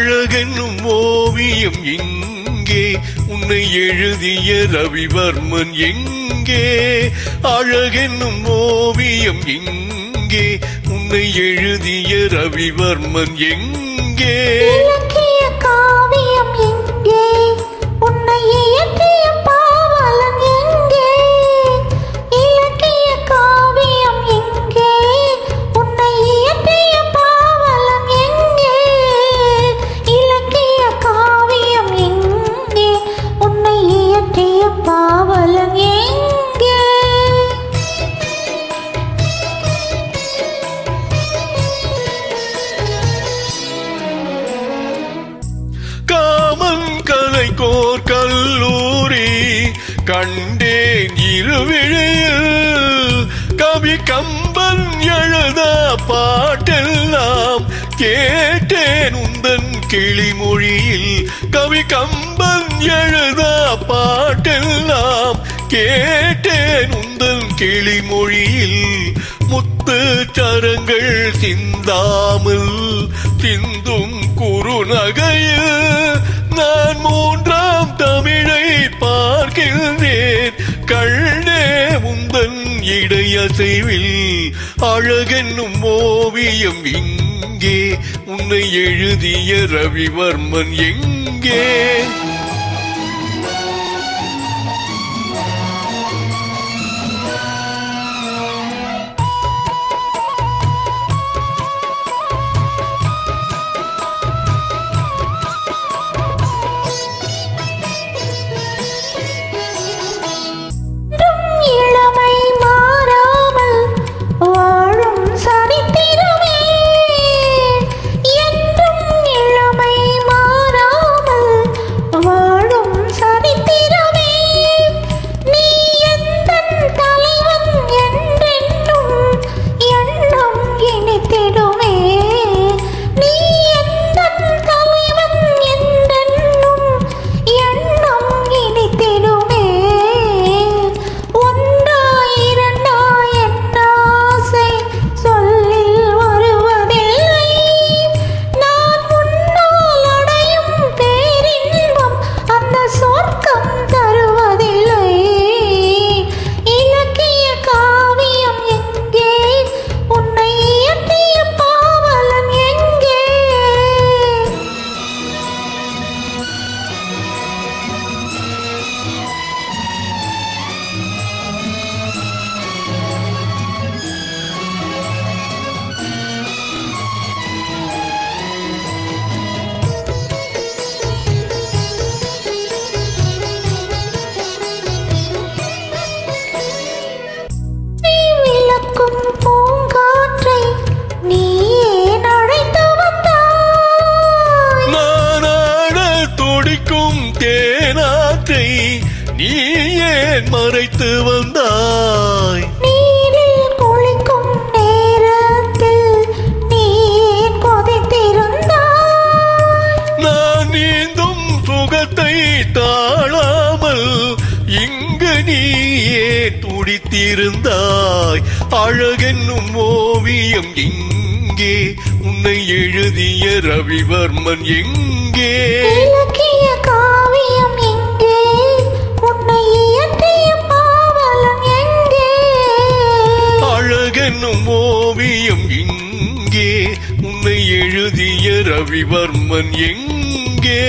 அழகென்னும் ஓவியம் எங்கே உன்னை எழுதிய ரவிவர்மன் எங்கே அழகென்னும் ஓவியம் எங்கே உன்னை எழுதிய ரவிவர்மன் எங்கே இலக்கிய காவியம் எங்கே உன்னை இயற்றிய பாவலன் எங்கே இலக்கிய காவியம் எங்கே உன்னை இயற்றிய பாவலன் எங்கே இலக்கிய காவியம் எங்கே உன்னை இயற்றிய பாவலன் எங்கே காமன் கலைக்கோர் கல்லூரி கண்டேன் இருவிழியில் கவி கம்பன் எழுத பாட்டெல்லாம் கேட்டேன் உந்தன் கிளிமொழியில் கவி கம்பன் எழுத பாட்டெல்லாம் கேட்டேன் உந்தன் கிளிமொழியில் முத்து சரங்கள் சிந்தாமல் சிந்தும் குறுநகையில் நான் மூன்றாம் தமிழை பார்க்கின்றேன் கண்ணே உந்தன் இடையசைவில் அழகென்னும் ஓவியம் இங்கே உன்னை எழுதிய ரவிவர்மன் எங்கே இளமை மாறாமல் வாழும் சரித்திரமே என்றும் இளமை மாறாமல் வாழும் சரித்திரமே நீ எந்தன் தலைவன் என்றென்னும் எண்ணம் இனித்திடுமே நீ எந்தன் தலைவன் என்றென்னும் எண்ணம் இனித்திடுமே தேனாற்றை நீ ஏன் மறைத்து வந்தாய் நீரில் குளிக்கும் நேரத்தில் நீ ஏன் கொதித்திருந்தாய் நான் நீந்தும் சுகத்தை தாழாமல் இங்கு நீ ஏன் துடித்திருந்தாய் அழகென்னும் ஓவியம் எங்கே உன்னை எழுதிய ரவிவர்மன் எங்கே இலக்கிய காவியம் எங்கே உன்னை இயற்றிய பாவலன் எங்கே அழகென்னும் ஓவியம் எங்கே உன்னை எழுதிய ரவிவர்மன் எங்கே